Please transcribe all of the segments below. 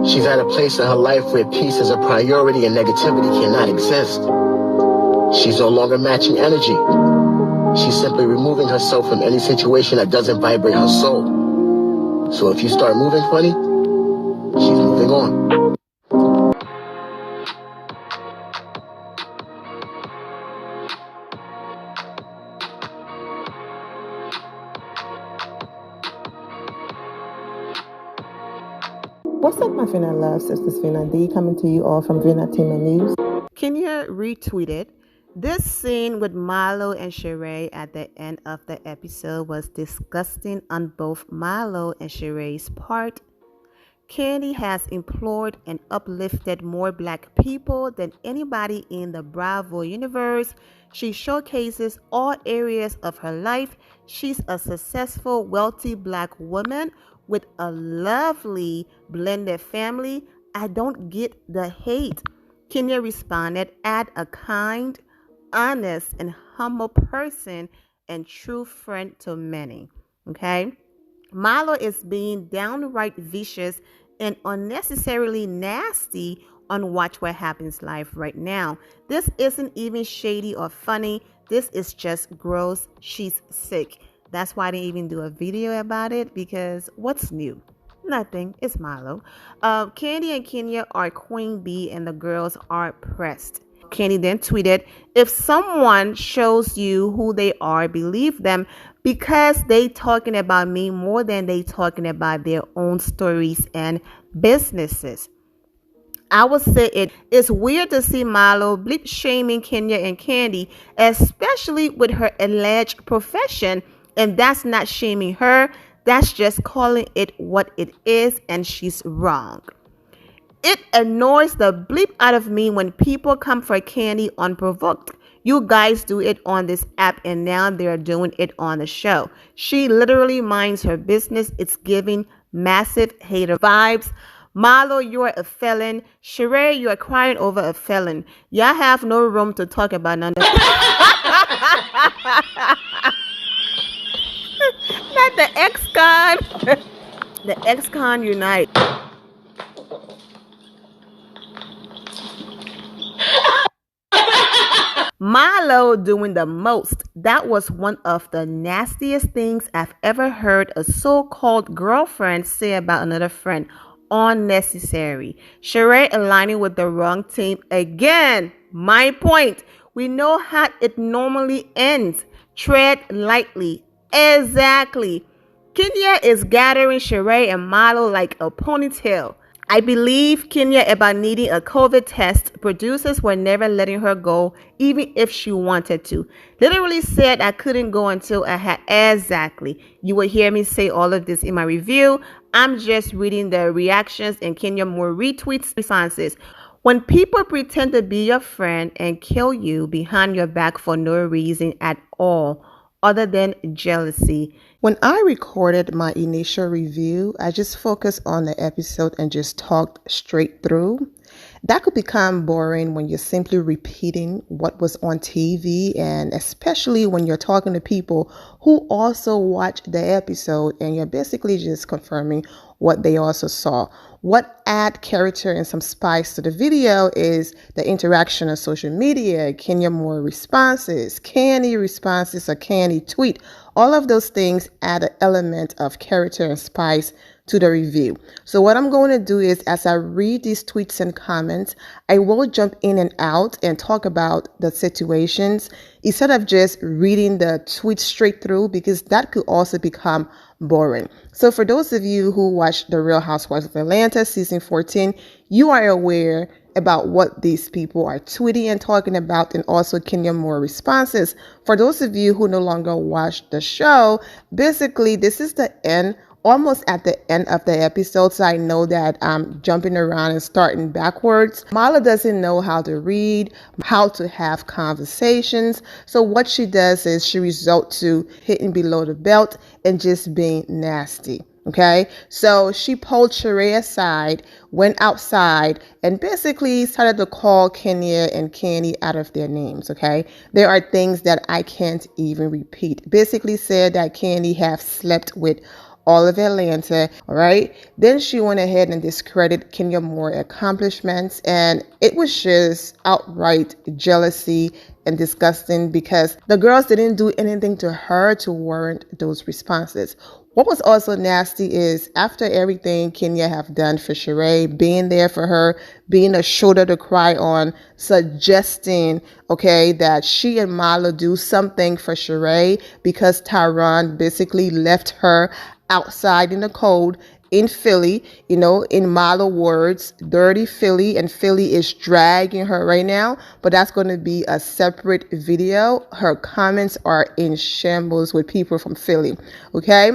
She's at a place in her life where peace is a priority and negativity cannot exist. She's no longer matching energy. She's simply removing herself from any situation that doesn't vibrate her soul. So if you start moving funny, she's moving on. What's up, my Vina loves? This is Vina D coming to you all from Vina Team News. Kenya retweeted, "This scene with Marlo and Sheree at the end of the episode was disgusting on both Marlo and Sheree's part. Kandi has implored and uplifted more black people than anybody in the Bravo universe. She showcases all areas of her life. She's a successful, wealthy black woman with a lovely blended family. I don't get the hate." Kenya responded, "Add a kind, honest, and humble person and true friend to many." Okay? Marlo is being downright vicious and unnecessarily nasty on Watch What Happens Live right now. This isn't even shady or funny. This is just gross. She's sick. That's why I didn't even do a video about it, because what's new? Nothing. It's Marlo. Kandi and Kenya are queen bee and the girls are pressed. Kandi then tweeted, "If someone shows you who they are, believe them, because they talking about me more than they talking about their own stories and businesses." I would say it's weird to see Marlo bleep shaming Kenya and Kandi, especially with her alleged profession, and that's not shaming her. That's just calling it what it is, and she's wrong. "It annoys the bleep out of me when people come for Kandi unprovoked. You guys do it on this app, and now they're doing it on the show. She literally minds her business. It's giving massive hater vibes. Marlo, you're a felon. Sheree, you're crying over a felon. Y'all have no room to talk about none of Not the ex-con. The ex-con unite." Marlo doing the most. That was one of the nastiest things I've ever heard a so-called girlfriend say about another friend. Unnecessary. Sheree aligning with the wrong team again. My point. We know how it normally ends. Tread lightly. Exactly. Kenya is gathering Sheree and Marlo like a ponytail. I believe Kenya about needing a COVID test. Producers were never letting her go, even if she wanted to. Literally said I couldn't go until I had. Exactly. You will hear me say all of this in my review. I'm just reading the reactions and Kenya more retweets responses. When people pretend to be your friend and kill you behind your back for no reason at all, other than jealousy. When I recorded my initial review, I just focused on the episode and just talked straight through. That could become boring when you're simply repeating what was on TV, and especially when you're talking to people who also watched the episode and you're basically just confirming what they also saw. What add character and some spice to the video is the interaction on social media, Kenya more responses, Kandi responses, or Kandi tweet. All of those things add an element of character and spice to the review. So what I'm going to do is, as I read these tweets and comments, I will jump in and out and talk about the situations instead of just reading the tweet straight through, because that could also become boring. So for those of you who watched The Real Housewives of Atlanta season 14, you are aware about what these people are tweeting and talking about, and also Kenya Moore responses. For those of you who no longer watch the show, basically this is the end, almost at the end of the episode, so I know that I'm jumping around and starting backwards. Marlo doesn't know how to read, how to have conversations, so what she does is she resorts to hitting below the belt and just being nasty. Okay, so she pulled Sheree aside, went outside, and basically started to call Kenya and Kandi out of their names. Okay, there are things that I can't even repeat. Basically said that Kandi have slept with all of Atlanta, all right? Then she went ahead and discredited Kenya Moore's accomplishments, and it was just outright jealousy and disgusting because the girls didn't do anything to her to warrant those responses. What was also nasty is after everything Kenya have done for Sheree, being there for her, being a shoulder to cry on, suggesting, okay, that she and Marlo do something for Sheree because Tyrone basically left her outside in the cold in Philly, in Marlo words, dirty Philly, and Philly is dragging her right now, but that's going to be a separate video. Her comments are in shambles with people from Philly, okay?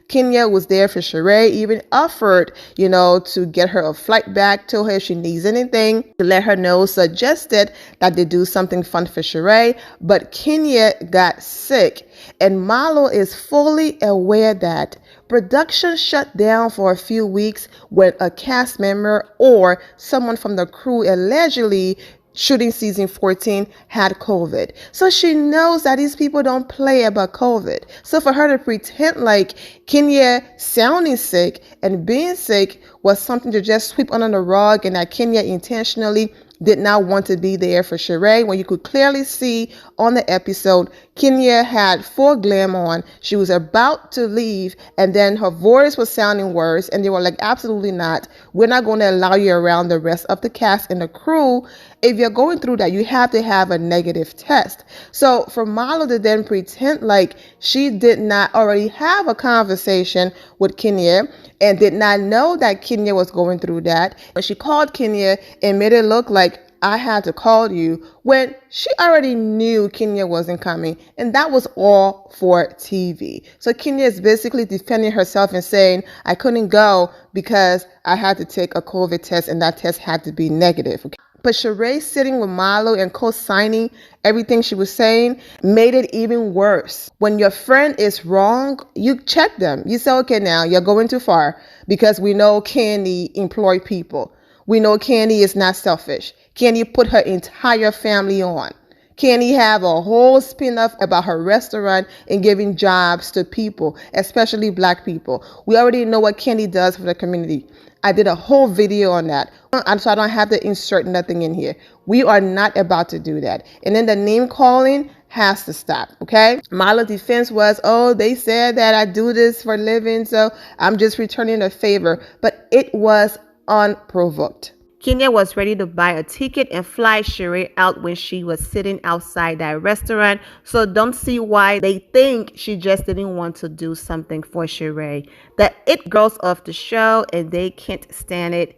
Kenya was there for Sheree, even offered, to get her a flight back, told her if she needs anything, to let her know, suggested that they do something fun for Sheree, but Kenya got sick, and Marlo is fully aware that production shut down for a few weeks when a cast member or someone from the crew allegedly shooting season 14 had COVID. So she knows that these people don't play about COVID. So for her to pretend like Kenya sounding sick and being sick was something to just sweep under the rug and that Kenya intentionally did not want to be there for Sheree, when you could clearly see on the episode, Kenya had full glam on. She was about to leave, and then her voice was sounding worse, and they were like, absolutely not. We're not going to allow you around the rest of the cast and the crew. If you're going through that, you have to have a negative test. So for Marlo to then pretend like she did not already have a conversation with Kenya and did not know that Kenya was going through that, when she called Kenya and made it look like I had to call you, when she already knew Kenya wasn't coming, and that was all for TV. So Kenya is basically defending herself and saying, I couldn't go because I had to take a COVID test and that test had to be negative. Okay? But Sheree sitting with Marlo and co-signing everything she was saying made it even worse. When your friend is wrong, you check them. You say, okay, now you're going too far, because we know Kandi employ people. We know Kandi is not selfish. Kandi put her entire family on. Kandi have a whole spin-off about her restaurant and giving jobs to people, especially Black people. We already know what Kandi does for the community. I did a whole video on that, so I don't have to insert nothing in here. We are not about to do that. And then the name calling has to stop, okay? Marlo's defense was, oh, they said that I do this for a living, so I'm just returning a favor. But it was unprovoked. Kenya was ready to buy a ticket and fly Sheree out when she was sitting outside that restaurant, so don't see why they think she just didn't want to do something for Sheree. The it girls of the show, and they can't stand it.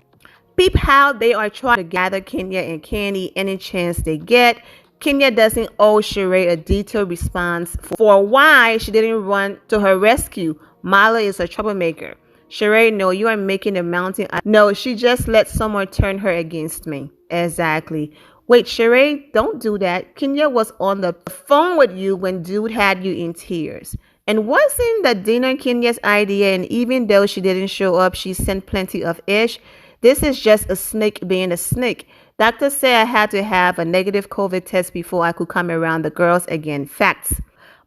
Peep how they are trying to gather Kenya and Kandi any chance they get. Kenya doesn't owe Sheree a detailed response for why she didn't run to her rescue. Marlo is a troublemaker. Sheree, no, you are making a mountain. No, she just let someone turn her against me. Exactly. Wait, Sheree, don't do that. Kenya was on the phone with you when dude had you in tears. And wasn't the dinner Kenya's idea? And even though she didn't show up, she sent plenty of ish. This is just a snake being a snake. Doctor said I had to have a negative COVID test before I could come around the girls again. Facts.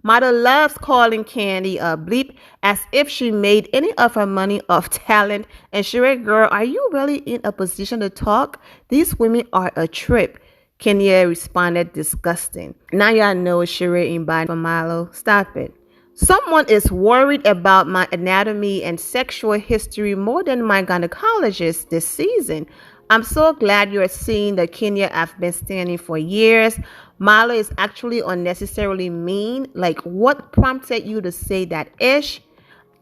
Marlo loves calling Kandi a bleep as if she made any of her money off talent. And Sheree, girl, are you really in a position to talk? These women are a trip. Kenya responded, disgusting. Now y'all know Sheree in body for Marlo. Stop it. Someone is worried about my anatomy and sexual history more than my gynecologist this season. I'm so glad you're seeing the Kenya I've been standing for years. Marlo is actually unnecessarily mean. Like, what prompted you to say that ish?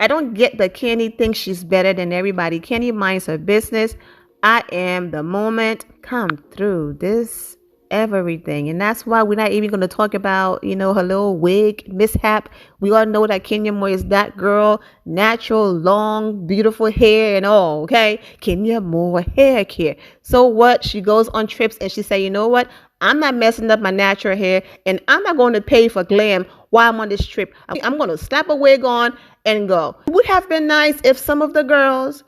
I don't get the Kandi thinks she's better than everybody. Kandi minds her business. I am the moment. Come through this everything. And that's why we're not even going to talk about, her little wig mishap. We all know that Kenya Moore is that girl, natural, long, beautiful hair and all, okay? Kenya Moore hair care. So what? She goes on trips and she say, you know what? I'm not messing up my natural hair, and I'm not going to pay for glam while I'm on this trip. I'm going to slap a wig on and go. It would have been nice if some of the girls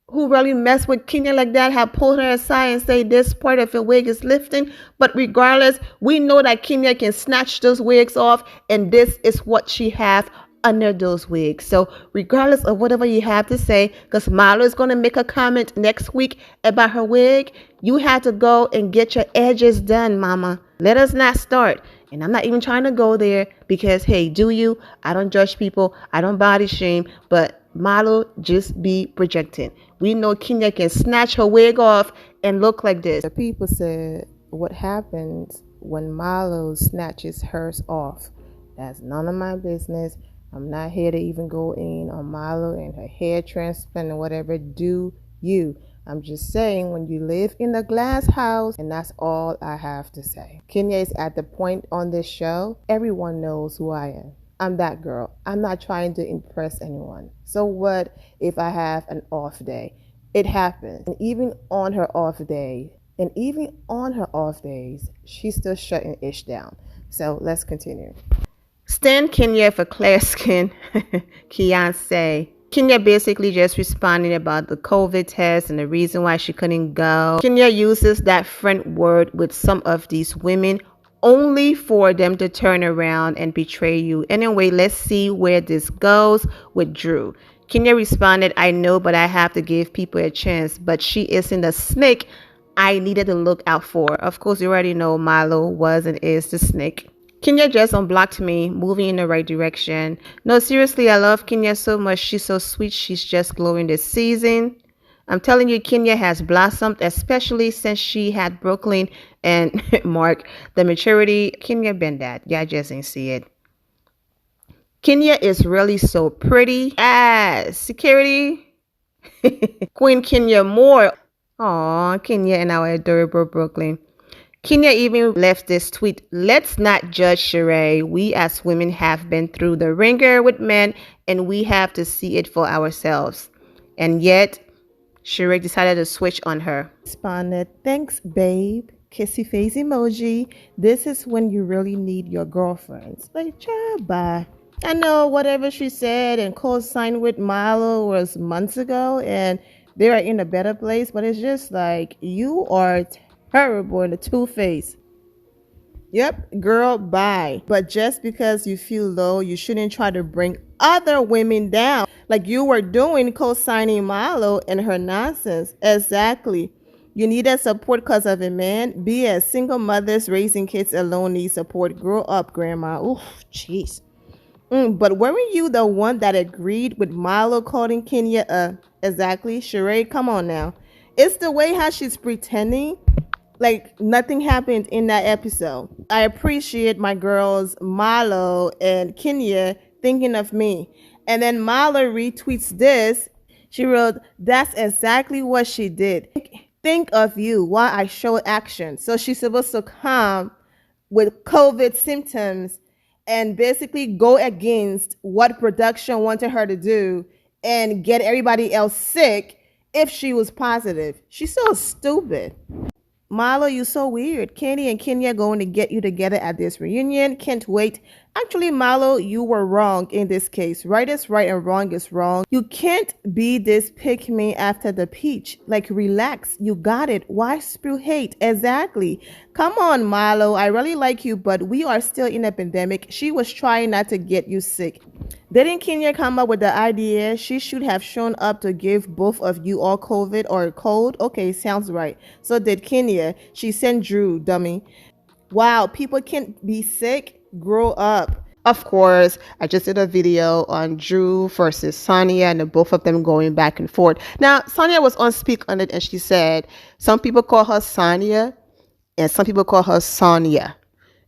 who really mess with Kenya like that have pulled her aside and say this part of your wig is lifting. But regardless, we know that Kenya can snatch those wigs off, and this is what she have under those wigs. So regardless of whatever you have to say, because Marlo is going to make a comment next week about her wig, you have to go and get your edges done, mama. Let us not start. And I'm not even trying to go there because, hey, do you? I don't judge people. I don't body shame. But Marlo just be projecting. We know Kenya can snatch her wig off and look like this. The people said, what happens when Marlo snatches hers off? That's none of my business. I'm not here to even go in on Marlo and her hair transplant and whatever. Do you? I'm just saying, when you live in a glass house, and that's all I have to say. Kenya is at the point on this show, everyone knows who I am. I'm that girl. I'm not trying to impress anyone. So what if I have an off day? It happens. And even on her off days, she's still shutting ish down. So let's continue. Stan Kenya for clear skin. Beyonce. Kenya basically just responding about the COVID test and the reason why she couldn't go. Kenya uses that friend word with some of these women only for them to turn around and betray you. Anyway, let's see where this goes with Drew. Kenya responded, I know, but I have to give people a chance. But she isn't a snake I needed to look out for. Of course, you already know Marlo was and is the snake. Kenya just unblocked me, moving in the right direction. No, seriously, I love Kenya so much. She's so sweet. She's just glowing this season. I'm telling you, Kenya has blossomed, especially since she had Brooklyn and Mark. The maturity, Kenya been that. Y'all just ain't see it. Kenya is really so pretty. Security. Queen Kenya Moore. Aw, Kenya and our adorable Brooklyn. Kenya even left this tweet, let's not judge Sheree. We as women have been through the ringer with men and we have to see it for ourselves. And yet, Sheree decided to switch on her. Responded, thanks babe. Kissy face emoji. This is when you really need your girlfriends. Like, child, bye. I know whatever she said and co-signed with Marlo was months ago and they are in a better place, but it's just like, you are terrible in the two-face. Yep, girl, bye. But just because you feel low, you shouldn't try to bring other women down like you were doing co-signing Marlo and her nonsense. Exactly. You needed support because of a man. Be as single mothers raising kids alone need support. Grow up, grandma. Ooh, jeez. But weren't you the one that agreed with Marlo calling Kenya exactly? Sheree, come on now. It's the way how she's pretending like nothing happened in that episode. I appreciate my girls Marlo and Kenya thinking of me. And then Marlo retweets this. She wrote, that's exactly what she did. Think of you while I show action. So she's supposed to come with COVID symptoms and basically go against what production wanted her to do and get everybody else sick if she was positive. She's so stupid. Marlo, you so weird. Kandi and Kenya going to get you together at this reunion. Can't wait. Actually, Marlo, you were wrong in this case. Right is right and wrong is wrong. You can't be this pick me after the peach. Like, relax. You got it. Why spew hate? Exactly. Come on, Marlo. I really like you, but we are still in a pandemic. She was trying not to get you sick. Didn't Kenya come up with the idea she should have shown up to give both of you all COVID or a cold? Okay, sounds right. So did Kenya. She sent Drew, dummy. Wow, people can't be sick? Grow up. Of course, I just did a video on Drew versus Sonia and the both of them going back and forth. Now, Sonia was on Speak on it and she said, some people call her Sonia and some people call her Sonia.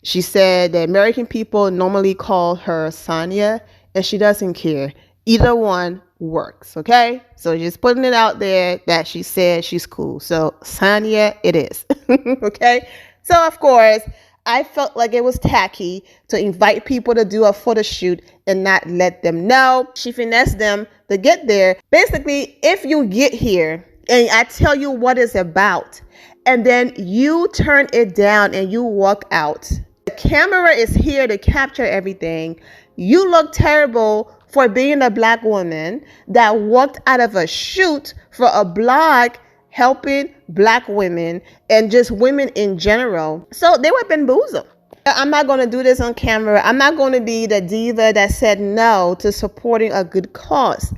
She said that American people normally call her Sonia and she doesn't care. Either one works, okay? So just putting it out there that she said she's cool. So Sonia it is, okay? So of course, I felt like it was tacky to invite people to do a photo shoot and not let them know. She finessed them to get there. Basically, if you get here and I tell you what it's about, and then you turn it down and you walk out, the camera is here to capture everything. You look terrible for being a black woman that walked out of a shoot for a blog helping black women and just women in general. So they were bamboozled. I'm not going to do this on camera. I'm not going to be the diva that said no to supporting a good cause.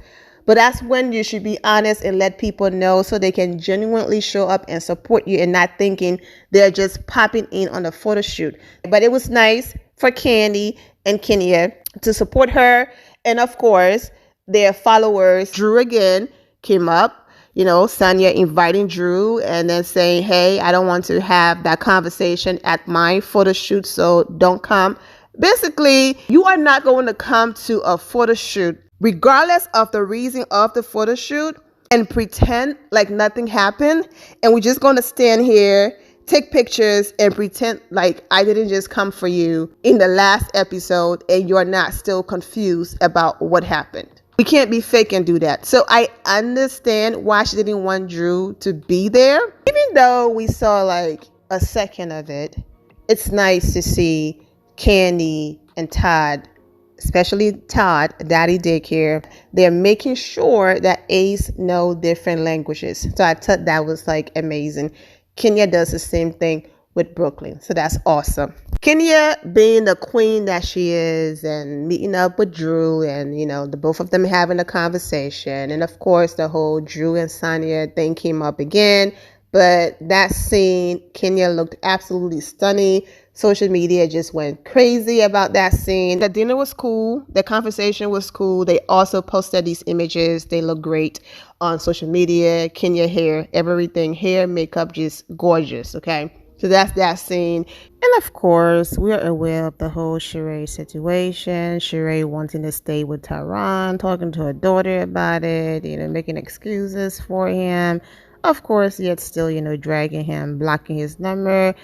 But that's when you should be honest and let people know so they can genuinely show up and support you and not thinking they're just popping in on a photo shoot. But it was nice for Kandi and Kenya to support her. And of course, their followers, Drew again, came up. Sonia inviting Drew and then saying, hey, I don't want to have that conversation at my photo shoot, so don't come. Basically, you are not going to come to a photo shoot, regardless of the reason of the photo shoot, and pretend like nothing happened. And we're just going to stand here, take pictures, and pretend like I didn't just come for you in the last episode and you're not still confused about what happened. We can't be fake and do that. So I understand why she didn't want Drew to be there. Even though we saw like a second of it, it's nice to see Kandi and Todd, especially Todd, Daddy Daycare. They're making sure that Ace know different languages. So I thought that was like amazing. Kenya does the same thing with Brooklyn. So that's awesome. Kenya being the queen that she is and meeting up with Drew and, the both of them having a conversation. And of course, the whole Drew and Sonia thing came up again. But that scene, Kenya looked absolutely stunning. Social media just went crazy about that scene. The dinner was cool. The conversation was cool. They also posted these images. They look great on social media. Kenya hair, everything, hair, makeup, just gorgeous, okay? So that's that scene. And of course, we're aware of the whole Sheree situation. Sheree wanting to stay with Tyrone, talking to her daughter about it, making excuses for him. Of course, yet still, dragging him, blocking his number.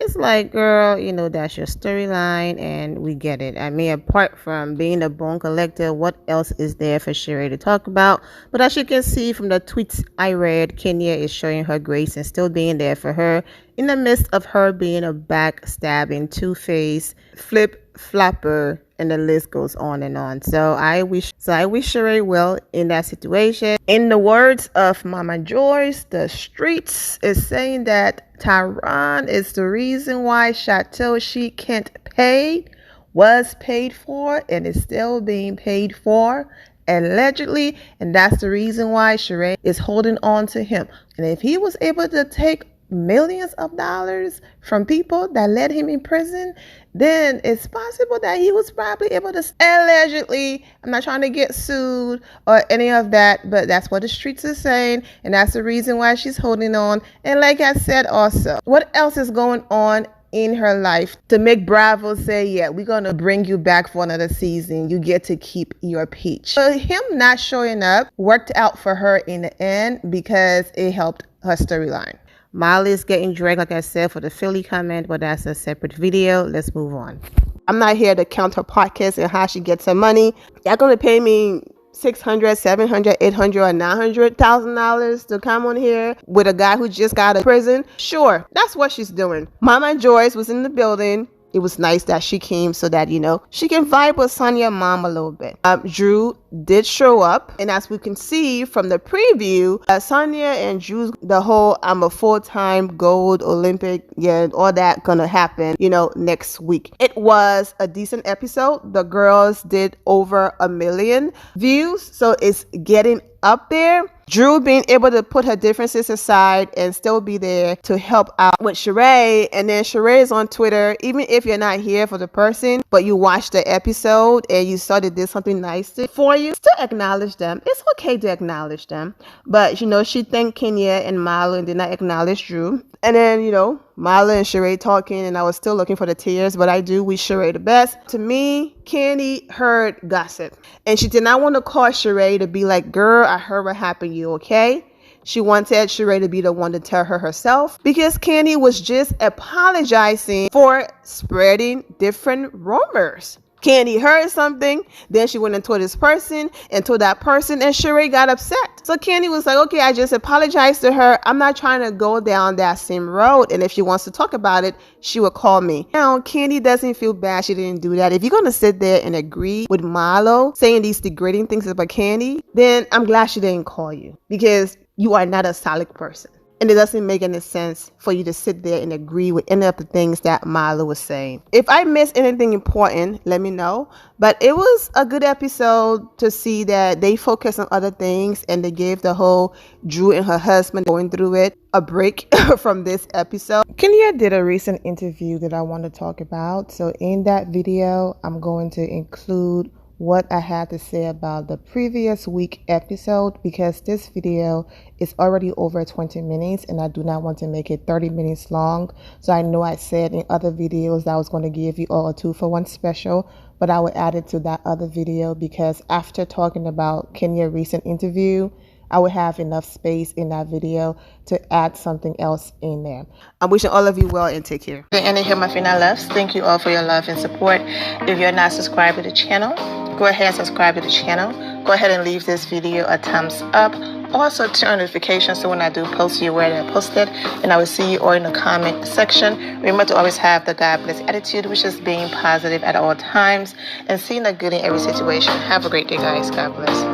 It's like, girl, that's your storyline and we get it. I mean, apart from being a bone collector, what else is there for Sheree to talk about? But as you can see from the tweets I read, Kenya is showing her grace and still being there for her in the midst of her being a backstabbing, two-faced, flip-flopper, and the list goes on and on. So I wish Sheree well in that situation. In the words of Mama Joyce, the streets is saying that Tyrone is the reason why Chateau Chic Can't Pay was paid for and is still being paid for, allegedly, and that's the reason why Sheree is holding on to him. And if he was able to take millions of dollars from people that led him in prison, then it's possible that he was probably able to, allegedly, I'm not trying to get sued or any of that, but that's what the streets are saying, and that's the reason why she's holding on. And like I said also, what else is going on in her life to make Bravo say, yeah, we're going to bring you back for another season. You get to keep your peach. So him not showing up worked out for her in the end because it helped her storyline. Molly is getting dragged, like I said, for the Philly comment, but that's a separate video. Let's move on. I'm not here to count her podcast and how she gets her money. Y'all going to pay me $600, $700, $800, or $900,000 to come on here with a guy who just got out of prison? Sure, that's what she's doing. Mama Joyce was in the building. It was nice that she came so that, she can vibe with Sonia's mom a little bit. Drew did show up. And as we can see from the preview, Sonia and Drew's, the whole I'm a full-time gold Olympic, all that gonna happen, next week. It was a decent episode. The girls did over 1 million views. So it's getting up there. Drew being able to put her differences aside and still be there to help out with Sheree. And then Sheree is on Twitter. Even if you're not here for the person, but you watched the episode and you saw they did something nice for you, still acknowledge them. It's okay to acknowledge them. But, she thanked Kenya and Marlo and did not acknowledge Drew. And then, Marlo and Sheree talking, and I was still looking for the tears, but I do wish Sheree the best. To me, Kandi heard gossip, and she did not want to call Sheree to be like, girl, I heard what happened, you okay? She wanted Sheree to be the one to tell her herself, because Kandi was just apologizing for spreading different rumors. Kandi heard something, then she went and told this person and told that person, and Sheree got upset. So Kandi was like, okay, I just apologized to her. I'm not trying to go down that same road, and if she wants to talk about it, she will call me. Now, Kandi doesn't feel bad she didn't do that. If you're going to sit there and agree with Marlo saying these degrading things about Kandi, then I'm glad she didn't call you, because you are not a solid person. And it doesn't make any sense for you to sit there and agree with any of the things that Marlo was saying. If I missed anything important, let me know. But it was a good episode to see that they focus on other things and they gave the whole Drew and her husband going through it a break from this episode. Kenya did a recent interview that I want to talk about. So in that video, I'm going to include what I had to say about the previous week episode, because this video is already over 20 minutes and I do not want to make it 30 minutes long. So I know I said in other videos that I was going to give you all a 2-for-1 special, but I will add it to that other video because after talking about Kenya's recent interview, I would have enough space in that video to add something else in there. I'm wishing all of you well and take care. And here my final loves. Thank you all for your love and support. If you're not subscribed to the channel, go ahead and subscribe to the channel. Go ahead and leave this video a thumbs up. Also turn on notifications so when I do post, you're aware that I posted. And I will see you all in the comment section. Remember to always have the God bless attitude, which is being positive at all times and seeing the good in every situation. Have a great day, guys. God bless.